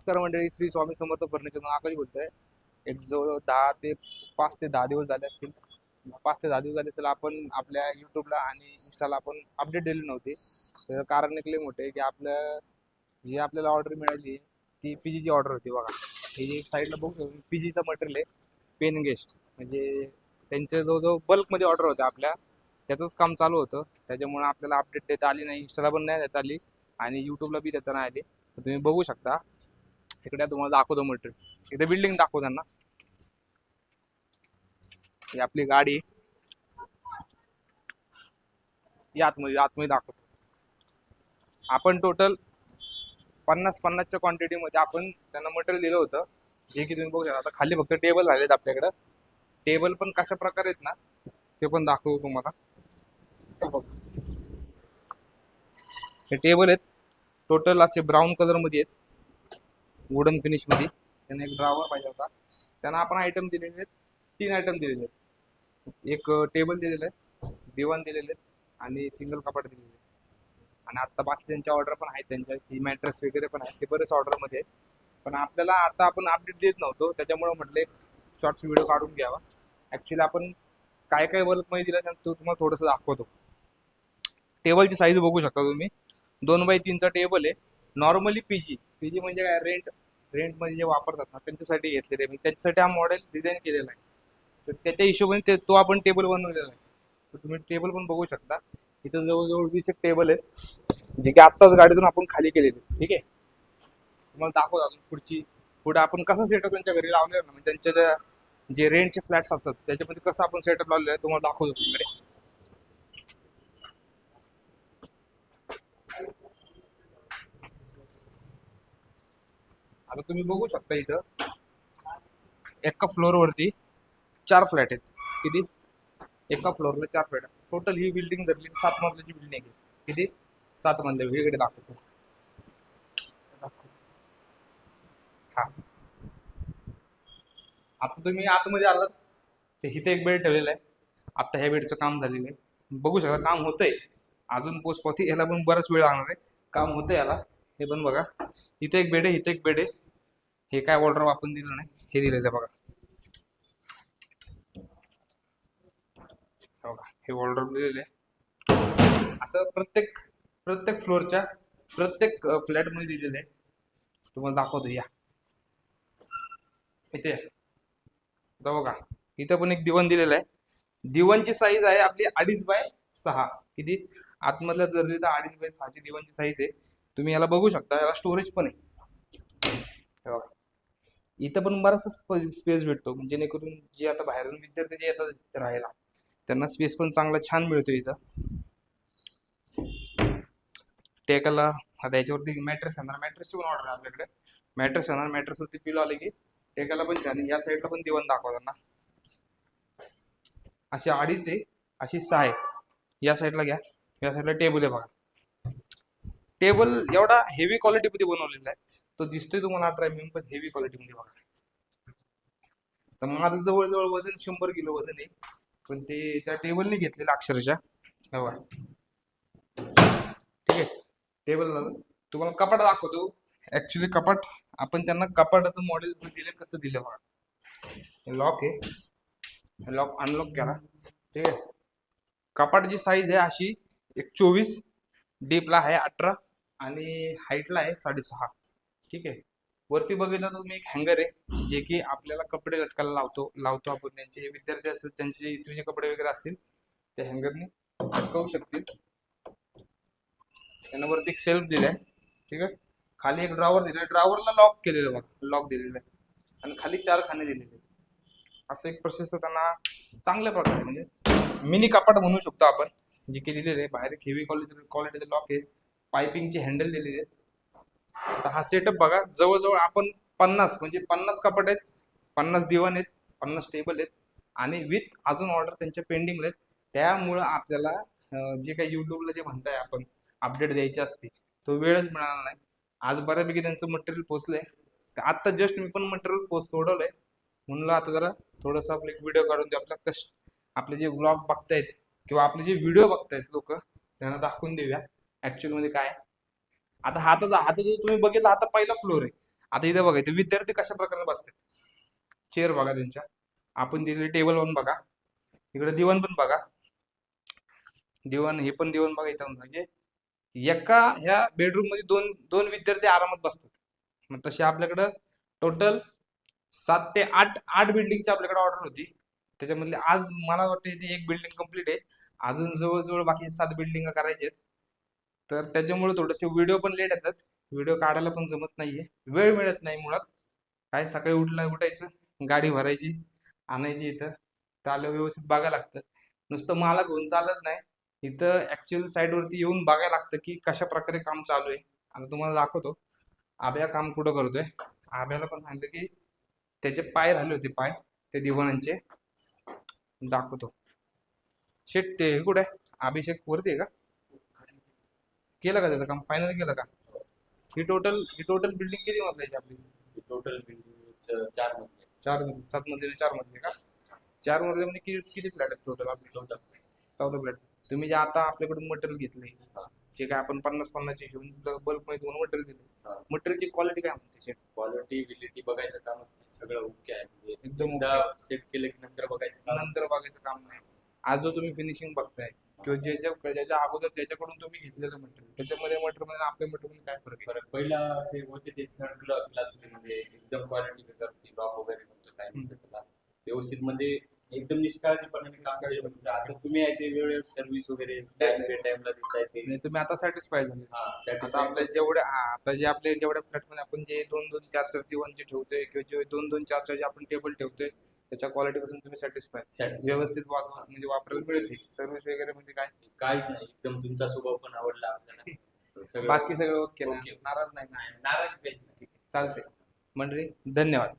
नमस्कार मंडळी, श्री स्वामी समर्थ फर्निचर आकाश बोलतोय. एक जो 5 ते 10 दिवस झाले असतील. 5 ते 10 दिवस झाले तर आपण आपल्या युट्यूबला आणि इंस्टाला आपण अपडेट दिली नव्हती. त्याचं कारण एक लय मोठे की जी आपल्याला ऑर्डर मिळाली ती पीजीची ऑर्डर होती बघा. ही जी साईडला बघू पीजीचं मटेरियल आहे. पेन गेस्ट म्हणजे त्यांचे जवळजवळ बल्कमध्ये ऑर्डर होते आपल्या, त्याचंच काम चालू होतं. त्याच्यामुळे आपल्याला अपडेट देता आली नाही, इंस्टाला पण नाही देता आली आणि युट्यूबला बी देता नाही आली. तर तुम्ही बघू शकता इकडे तुम्हाला दाखवतो मटेरियल. इथे बिल्डिंग दाखवतो त्यांना. ही आपली गाडी ही आतमध्ये दाखवतो. आपण टोटल 50-50च्या क्वांटिटीमध्ये आपण त्यांना मटेरियल दिलं होतं, जे की तुम्ही बघू शकता. आता खाली फक्त टेबल झालेत आपल्याकडं. टेबल पण कशा प्रकारे आहेत ना ते पण दाखवतो तुम्हाला. हे टेबल आहेत टोटल असे ब्राऊन कलर मध्ये आहेत, वुडन फिनिश मध्ये. त्यांना एक ड्रावर पाहिजे होता. त्यांना आपण आयटम दिलेले आहेत, 3 आयटम दिलेले आहेत. एक टेबल दिलेलं आहे, दिवाण दिलेले आहेत आणि सिंगल कपाट दिलेले आहे. आणि आता बाकी त्यांच्या ऑर्डर पण आहेत, त्यांच्या ती मॅट्रेस वगैरे पण आहेत, ते बरेच ऑर्डरमध्ये आहेत. पण आपल्याला आता आपण अपडेट देत नव्हतो, त्याच्यामुळे म्हटले शॉर्ट्स व्हिडिओ काढून घ्यावा. ॲक्च्युली आपण काय काय वर्कमध्ये दिलं तो तुम्हाला थोडंसं दाखवतो. टेबलची साईज बघू शकता तुम्ही. 2x3चा टेबल आहे. नॉर्मली पीजी पीजी म्हणजे काय, रेंटमध्ये जे वापरतात ना त्यांच्यासाठी घेतलेले आहे. त्याच्यासाठी हा मॉडेल डिझाईन केलेला आहे. तर त्याच्या हिशोबाने तो आपण टेबल बनवलेला आहे. तर तुम्ही टेबल पण बघू शकता. इथं जवळजवळ 20 एक टेबल आहेत, जे की आत्ताच गाडीतून आपण खाली केलेले. ठीक आहे, तुम्हाला दाखवतो अजून पुढे आपण कसं सेटअप त्यांच्या घरी लावलेलं ना, म्हणजे त्यांच्या जे रेंटचे फ्लॅट्स असतात त्याच्यामध्ये कसं आपण सेटअप लावलेलं आहे तुम्हाला दाखवतो तुमच्याकडे. आता तुम्ही बघू शकता इथं एका फ्लोअरवरती 4 फ्लॅट आहेत. किती? एका फ्लोअरला 4 फ्लॅट. टोटल ही बिल्डिंग धरली 7 मजल्याची बिल्डिंग आहे. किती? 7 मजले. वेगळे दाखवतो. हा, आता तुम्ही आतमध्ये आलात तर इथे एक बेड ठेवलेला आहे. आता ह्या बेडचं काम झालेलं आहे, बघू शकता. काम होतंय अजून, पोचपावती याला पण बराच वेळ लागणार आहे. काम होतंय याला. हे पण बघा, इथे एक बेड आहे, इथे एक बेड आहे. हे काय ऑर्डर आपण दिलं नाही, हे दिलेलं आहे बघा. बघा हे ऑर्डर दिलेलं आहे. असं प्रत्येक प्रत्येक फ्लोअरच्या प्रत्येक फ्लॅटमध्ये दिलेलं आहे. तुम्हाला दाखवतो या. इथे आता बघा, इथं पण एक दिवाण दिलेलं आहे. दिवाणची साईज आहे आपली 2.5x6. किती? आतमधल्या जर तर 2.5x6ची दिवाणची साईज आहे. तुम्ही याला बघू शकता, याला स्टोरेज पण आहे. हे बघा, इथं पण बराचसा स्पेस भेटतो, जेणेकरून जे आता बाहेरून विद्यार्थी जे येतात राहायला त्यांना स्पेस पण चांगला छान मिळतो इथं. टेकला आता याच्यावरती मॅट्रेस येणार, मॅट्रेसची पण ऑर्डर आहे आपल्याकडे. मॅट्रेस येणार, मॅट्रेसवरती पिलो आले की टेकाला पण छान. या साईडला पण दिवाण दाखवा त्यांना. अशी 2.5 आहे, अशी 6 आहे. या साईडला घ्या, या साईडला टेबल आहे बघा. टेबल एवढा हेवी क्वालिटीमध्ये बनवलेला आहे, तो दिसतोय तुम्हाला 18 पण हेवी क्वालिटीमध्ये बघा. तर माझं जवळजवळ वजन 100 किलो वजन आहे, पण ते त्या टेबलने घेतलेलं अक्षरशः. हे बघा, ठीक आहे. टेबल तुम्हाला कपाट दाखवतो. ऍक्च्युली कपाट आपण त्यांना कपाटाचं मॉडेल दिले कसं दिलं बघा. लॉक आहे, लॉक अनलॉक करा. ठीक आहे. कपाटाची साईज आहे अशी एक 24, डीपला आहे 18 आणि हाईटला आहे 6.5. ठीक आहे. वरती बघितलं तर तुम्ही एक हँगर आहे, जे की आपल्याला कपडे लटकायला लावतो आपण. त्यांचे विद्यार्थी असतील, त्यांचे इस्त्रीचे कपडे वगैरे असतील ते हँगरने लटकवू शकतील. त्यांना वरती एक सेल्फ दिलाय. ठीक आहे. खाली एक ड्रॉवर दिलाय, ड्रॉवरला लॉक केलेलं बघा, लॉक दिलेलं आहे. आणि खाली 4 खाने दिलेले. असं एक प्रोसेस त्यांना चांगल्या प्रकारे, म्हणजे मिनी कपाट म्हणू शकतो आपण, जे की दिलेले आहे. बाहेर एक हेवी क्वालिटीचे लॉक आहे, पायपिंगचे हँडल दिलेले आहेत. आता हा सेटअप बघा, जवळजवळ आपण 50 म्हणजे 50 कपाट आहेत, 50 दिवाण आहेत, 50 टेबल आहेत आणि विथ अजून ऑर्डर त्यांच्या पेंडिंग आहेत. त्यामुळं आपल्याला जे काही युट्यूबला जे म्हणताय आपण अपडेट द्यायची असते, तो वेळच मिळाला नाही. आज बऱ्यापैकी त्यांचं मटेरियल पोहोचलंय. आता जस्ट मी पण मटेरियल सोडवलंय. म्हणलं आता जरा थोडंसं आपलं एक व्हिडिओ काढून दे. आपले जे ब्लॉग बघतायत किंवा आपले जे व्हिडिओ बघतायत लोक, त्यांना दाखवून देऊया ऍक्च्युअल मध्ये काय. आता हा जो तुम्ही बघितला, आता पहिला फ्लोर आहे. आता इथे बघा, इथे विद्यार्थी कशा प्रकारे बसतात. चेअर बघा त्यांच्या, आपण दिलेले टेबल पण बघा, इकडे दिवाण पण बघा. दिवाण, हे पण दिवाण बघा इथं, म्हणजे एका ह्या बेडरूम मध्ये दोन दोन विद्यार्थी आरामात बसतात. मग तसे आपल्याकडं टोटल 7 ते 8 8 बिल्डिंगची आपल्याकडे ऑर्डर होती. त्याच्यामधले आज मला वाटतं इथे एक बिल्डिंग कंप्लीट आहे. अजून जवळजवळ बाकी 7 बिल्डिंग करायचे आहेत. तर त्याच्यामुळे थोडेसे व्हिडिओ पण लेट येतात. व्हिडिओ काढायला पण जमत नाहीये, वेळ मिळत नाही मुळात. काय सकाळी उठायचं, गाडी भरायची, आणायची इथं, तर आलं व्यवस्थित बघायला लागतं. नुसतं मला घेऊन चालत नाही, इथं ऍक्च्युअल साईड वरती येऊन बघायला लागतं की कशा प्रकारे काम चालू आहे. आता तुम्हाला दाखवतो आभ्या काम कुठं करतोय. आभ्याला पण सांगितलं की त्याचे पाय राहिले होते, पाय ते दिवाणांचे, दाखवतो. शेट ते कुठे आहे, अभिषेक वरती आहे का? केलं का त्याचं काम, फायनल केलं का? ही टोटल बिल्डिंग किती मजल्याची आपली? टोटल बिल्डिंग 4 मजले. 4 मजली, 7 मजली, 4 मजली का? 4 मजल्यामध्ये किती फ्लॅट आहेत टोटल आपले? 14 फ्लॅट. तुम्ही जे आता आपल्याकडून मटेरियल घेतलंय, हा. जे काय आपण 50-50 हिशोब बल्क मध्ये तुम्हाला मटेरियल हा. दिलं, मटेरियलची क्वालिटी काय म्हणते शेट? क्वालिटी विलिटी बघायचं कामच नाही, सगळं ओके आहे. म्हणजे एकदम एकदा सेट केलं की नंतर बघायचं काम नंतर बघायचं काम नाही. आज जो तुम्ही फिनिशिंग बघताय किंवा ज्याच्या अगोदर ज्याच्याकडून तुम्ही घेतलेलं मटेरियल, त्याच्यामध्ये मटेरियल आपल्या मटेरियल काय फरक आहे? फरक पहिला जे होते ते थर्ड क्लास म्हणजे एकदम क्वालिटी करते, रॉक वगैरे म्हणतो काय म्हणतो त्याला, व्यवस्थित म्हणजे एकदम निष्काळजीपणाने काम केलं. म्हणजे आता तुम्ही आहे ते वेळेवर सर्व्हिस वगैरे टाइमला देताय ते. म्हणजे तुम्ही आता सॅटिस्फाईड झाले. हा, आता satisfied आपल्या जेवढ्या आता जे आपल्या जेवढ्या फ्लॅटमध्ये आपण जे 2-2, 4-4 दिवाण जे ठेवतोय किंवा जे 2-2, 4-4 जे आपण टेबल ठेवतोय, त्याच्या क्वालिटी पासून तुम्ही सॅटिस्फाय, Satisfied. व्यवस्थित म्हणजे वापरायला मिळते सर्व्हिस वगैरे, म्हणजे काय काहीच नाही, एकदम तुमचा स्वभाव पण आवडला आपल्याला. बाकी सगळं ओके ना? Okay. नाराज नाही ना? नाराज काहीच नाही. चालते मंडळी, धन्यवाद.